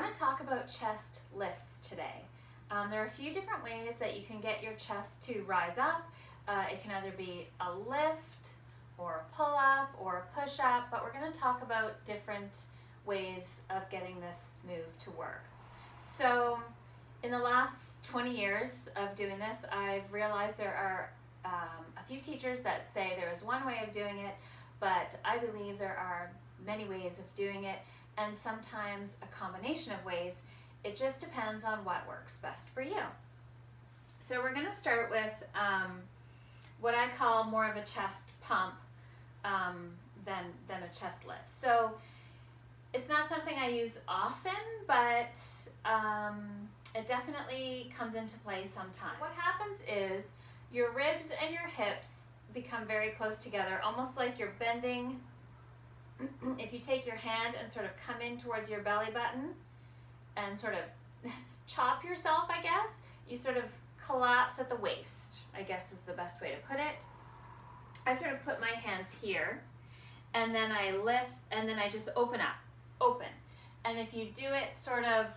want to talk about chest lifts today. There are a few different ways that you can get your chest to rise up. It can either be a lift or a pull-up or a push-up, but we're going to talk about different ways of getting this move to work. So in the last 20 years of doing this, I've realized there are a few teachers that say there is one way of doing it, but I believe there are many ways of doing it, and sometimes a combination of ways. It just depends on what works best for you. So we're going to start with what I call more of a chest pump than a chest lift. So it's not something I use often, but it definitely comes into play sometimes. What happens is your ribs and your hips become very close together, almost like you're bending. If you take your hand and sort of come in towards your belly button and sort of chop yourself, I guess, you sort of collapse at the waist, I guess is the best way to put it. I sort of put my hands here, and then I lift, and then I just open up, open. And if you do it sort of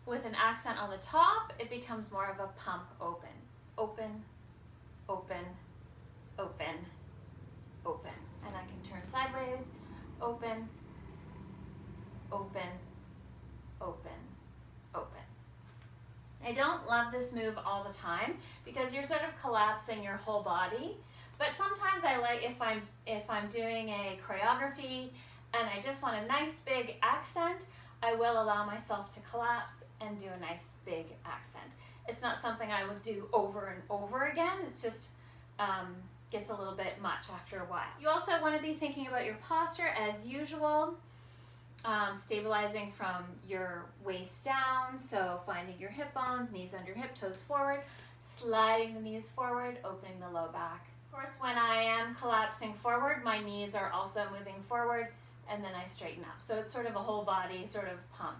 with an accent on the top, it becomes more of a pump open. Open, open, open, open. And I can turn sideways, open, open, open, open. I don't love this move all the time because you're sort of collapsing your whole body, but sometimes I like if I'm doing a choreography and I just want a nice big accent, I will allow myself to collapse and do a nice big accent. It's not something I would do over and over again. It's just gets a little bit much after a while. You also want to be thinking about your posture as usual, stabilizing from your waist down, so finding your hip bones, knees under hip, toes forward, sliding the knees forward, opening the low back. Of course, when I am collapsing forward, my knees are also moving forward, and then I straighten up. So it's sort of a whole body sort of pump.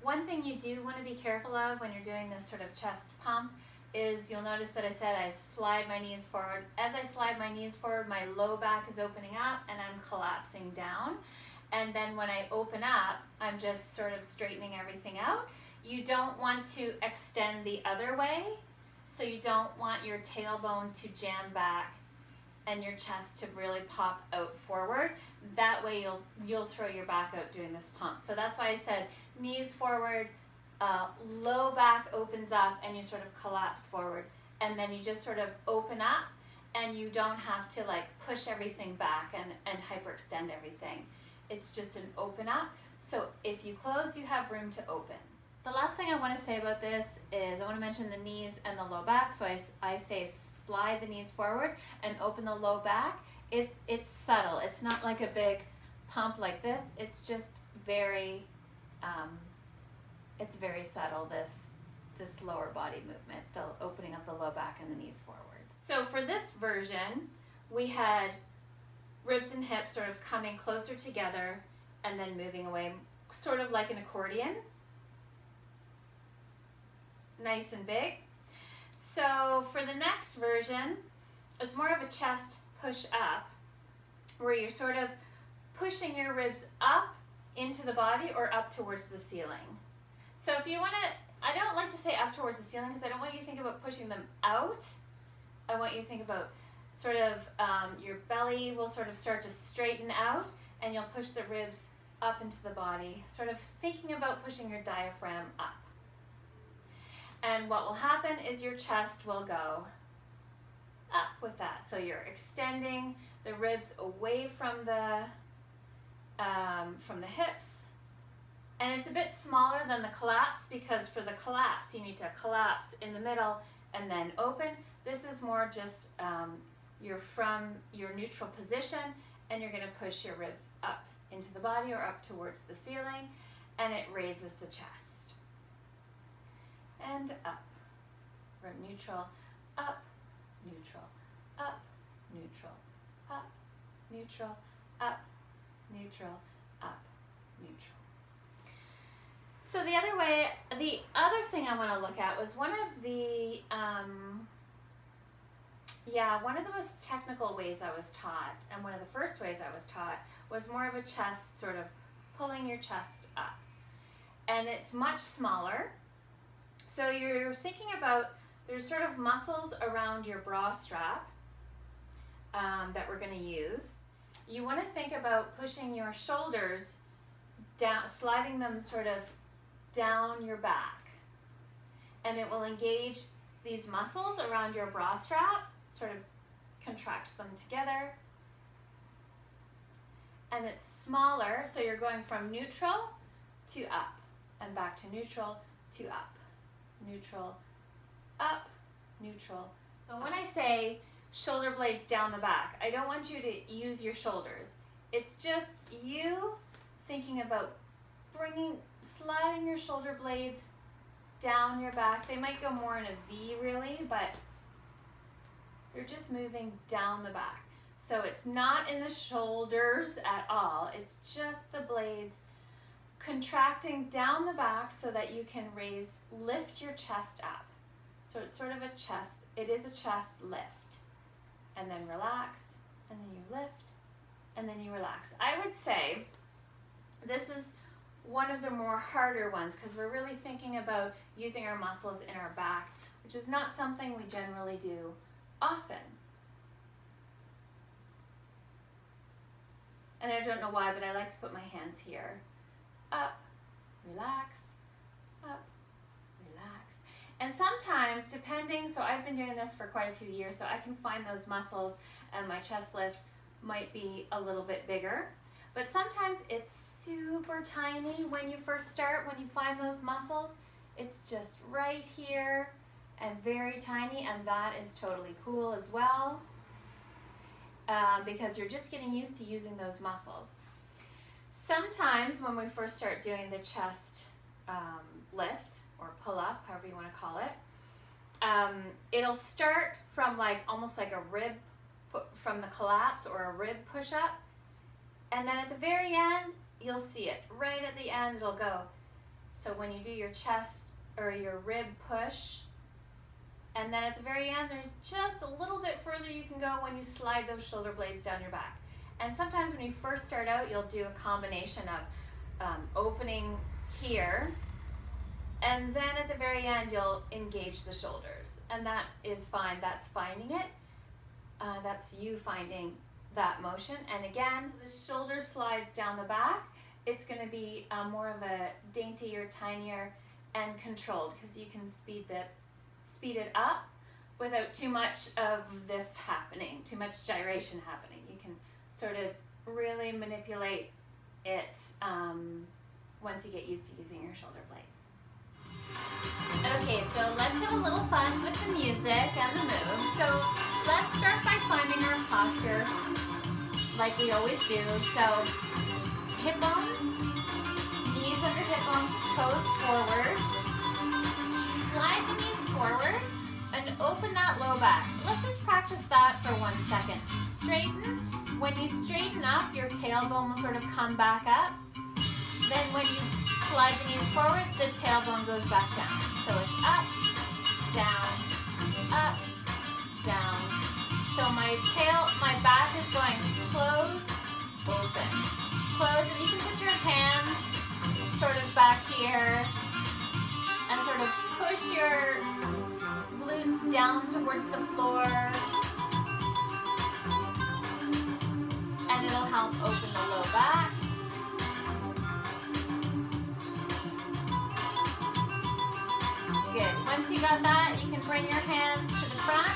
One thing you do want to be careful of when you're doing this sort of chest pump is you'll notice that I said I slide my knees forward. As I slide my knees forward, my low back is opening up and I'm collapsing down. And then when I open up, I'm just sort of straightening everything out. You don't want to extend the other way, so you don't want your tailbone to jam back and your chest to really pop out forward. That way you'll throw your back out doing this pump. So that's why I said knees forward, low back opens up and you sort of collapse forward, and then you just sort of open up and you don't have to like push everything back and hyperextend everything. It's just an open up. So if you close, you have room to open. The last thing I want to say about this is I want to mention the knees and the low back. So I say slide the knees forward and open the low back. It's subtle. It's not like a big pump like this. It's just very it's very subtle, this lower body movement, the opening of the low back and the knees forward. So for this version, we had ribs and hips sort of coming closer together and then moving away, sort of like an accordion. Nice and big. So for the next version, it's more of a chest push up, where you're sort of pushing your ribs up into the body or up towards the ceiling. So if you want to, I don't like to say up towards the ceiling because I don't want you to think about pushing them out. I want you to think about sort of your belly will sort of start to straighten out and you'll push the ribs up into the body, sort of thinking about pushing your diaphragm up. And what will happen is your chest will go up with that. So you're extending the ribs away from the hips. And it's a bit smaller than the collapse because for the collapse, you need to collapse in the middle and then open. This is more just you're from your neutral position and you're going to push your ribs up into the body or up towards the ceiling, and it raises the chest. And up. From neutral, up, neutral, up, neutral, up, neutral, up, neutral, up, neutral. So the other thing I want to look at was one of the most technical ways I was taught, and one of the first ways I was taught was more of a chest, sort of pulling your chest up. and it's much smaller. So you're thinking about, there's sort of muscles around your bra strap that we're going to use. You want to think about pushing your shoulders down, sliding them sort of down your back, and it will engage these muscles around your bra strap, sort of contracts them together. And it's smaller, so you're going from neutral to up and back to neutral to up, neutral, up, neutral. So when I say shoulder blades down the back, I don't want you to use your shoulders. It's just you thinking about sliding your shoulder blades down your back. They might go more in a V really, but you're just moving down the back. So it's not in the shoulders at all. It's just the blades contracting down the back so that you can lift your chest up. So it's sort of it is a chest lift. And then relax, and then you lift, and then you relax. I would say this is one of the more harder ones because we're really thinking about using our muscles in our back, which is not something we generally do often. And I don't know why, but I like to put my hands here. Up, relax, up, relax. And sometimes, depending, so I've been doing this for quite a few years, so I can find those muscles and my chest lift might be a little bit bigger. But sometimes it's super tiny when you first start, when you find those muscles. It's just right here and very tiny, and that is totally cool as well. Because you're just getting used to using those muscles. Sometimes when we first start doing the chest lift or pull up, however you want to call it, it'll start from almost like a rib, from the collapse or a rib push up, and then at the very end you'll see it. Right at the end it'll go. So when you do your chest or your rib push, and then at the very end, there's just a little bit further you can go when you slide those shoulder blades down your back. And sometimes when you first start out, you'll do a combination of opening here, and then at the very end, you'll engage the shoulders. And that is fine. That's finding it. That's you finding that motion. And again, the shoulder slides down the back. It's going to be more of a daintier, tinier, and controlled because you can speed it up without too much of this happening, too much gyration happening. You can sort of really manipulate it once you get used to using your shoulder blades. Okay, so let's have a little fun with the music and the moves. So let's start by finding our posture like we always do. So hip bones, knees under hip bones, toes forward. Slide the knees forward and open that low back. Let's just practice that for 1 second. Straighten. When you straighten up, your tailbone will sort of come back up. Then when you slide the knees forward, the tailbone goes back down. So it's up, down, up, down. So my back is going close, open, close. And you can put your hands sort of back here and sort of push your glutes down towards the floor, and it'll help open the low back. Good. Once you got that, you can bring your hands to the front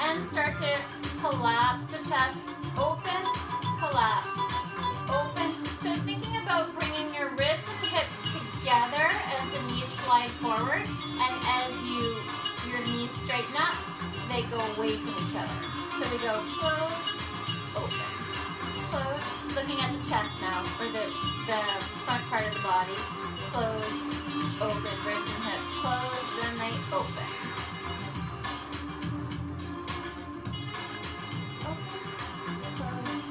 and start to collapse the chest. Open, collapse, open. So thinking about bringing your ribs and hips together as the knees slide forward, and as your knees straighten up, they go away from each other. So they go close, open, close. Looking at the chest now, or the front part of the body. Close, open, ribs and hips close, then they open. Open, close,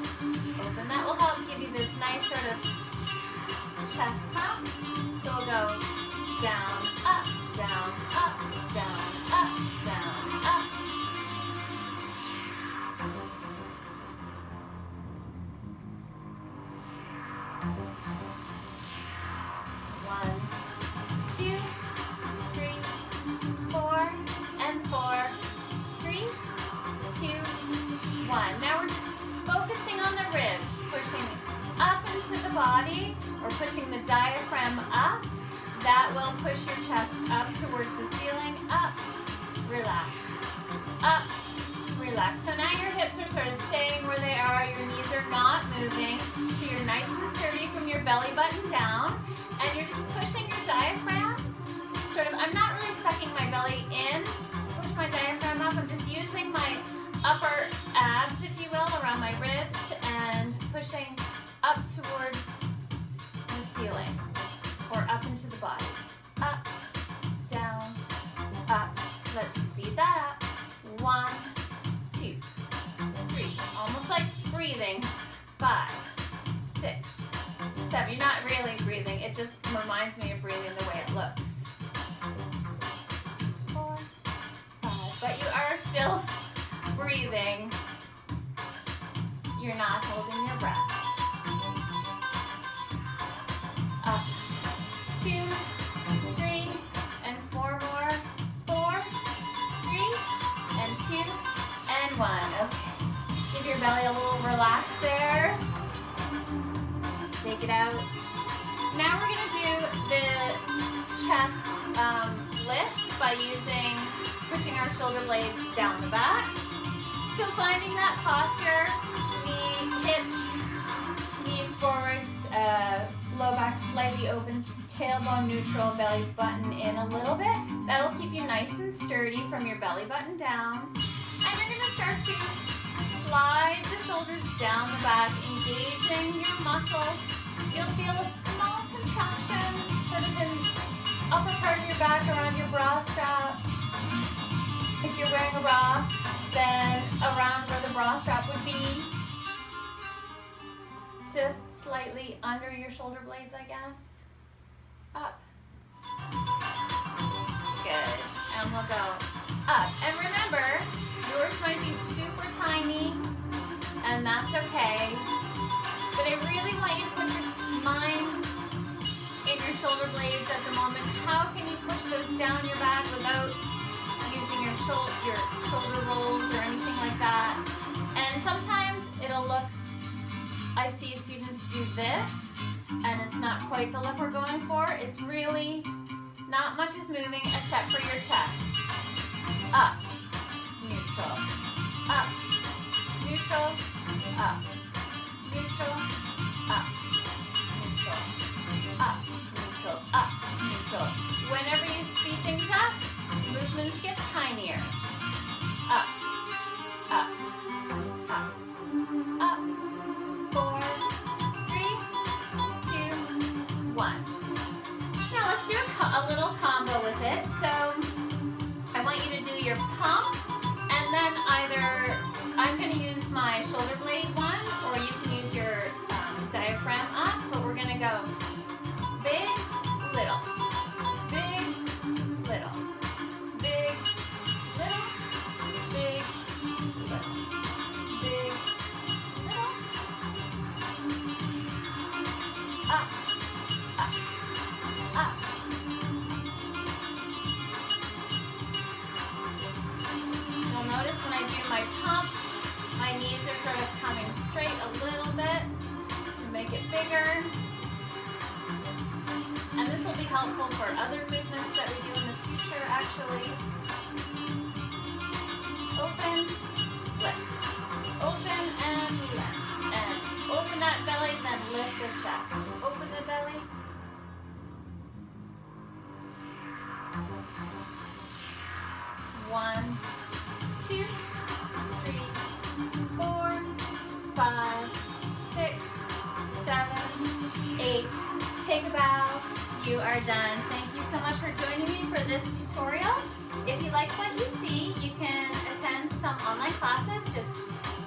open. That will help give you this nice sort of chest pump. So we'll go down, up, down, up, down, up, down, up. pushing the diaphragm up. That will push your chest up towards the ceiling. Up, relax. Up, relax. So now your hips are sort of staying where they are. Your knees are not moving. So you're nice and sturdy from your belly button down. And you're just pushing your diaphragm. Sort of, I'm not really sucking my belly in. Push my diaphragm up. I'm just using my upper abs, if you will, around my ribs and pushing up towards the ceiling or up into the body. Up, down, up. Let's speed that up. 1, 2, 3. Almost like breathing. 5, 6, 7. You're not really breathing. It just reminds me of breathing the way it looks. 4, 5. But you are still breathing. You're not holding your breath. Up. 2, 3, and 4 more. 4, 3, and 2, and 1. Okay. Give your belly a little relax there. Shake it out. Now we're going to do the chest lift by pushing our shoulder blades down the back. So finding that posture, hips, knees forwards, low back slightly open, tailbone neutral, belly button in a little bit. That'll keep you nice and sturdy from your belly button down. And you're going to start to slide the shoulders down the back, engaging your muscles. You'll feel a small contraction sort of in upper part of your back around your bra strap. If you're wearing a bra, then around where the bra strap would be. Just slightly under your shoulder blades, I guess. Up. Good. And we'll go up. And remember, yours might be super tiny, and that's okay. But I really want you to put your mind in your shoulder blades at the moment. How can you push those down your back without using your shoulder rolls or anything like that? And sometimes it'll look, I see students do this, and it's not quite the look we're going for. It's really, not much is moving except for your chest. Up, neutral, up, neutral, up, neutral, up, neutral, up, neutral, up, neutral. Whenever you speed things up, movements get tinier. Up, up, up, up. 4, 3, 2, 1. Now let's do a little combo with it. So I want you to do your pump, and then either I'm going to use my shoulder blade one, or you can use your diaphragm up, but we're going to go big, little, big, little, big, little, big, little, big, little, up, up, up. You'll notice when I do my pump, my knees are sort of coming straight a little bit to make it bigger. And this will be helpful for other movements that we do in the future, actually. Open, lift. Open and lift. And open that belly, then lift the chest. Open the belly. One, 2, 3, 4, 5, 6, 7, 8. Take a bow. You are done. Thank you so much for joining me for this tutorial. If you like what you see, you can attend some online classes. Just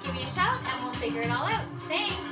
give me a shout and we'll figure it all out. Thanks.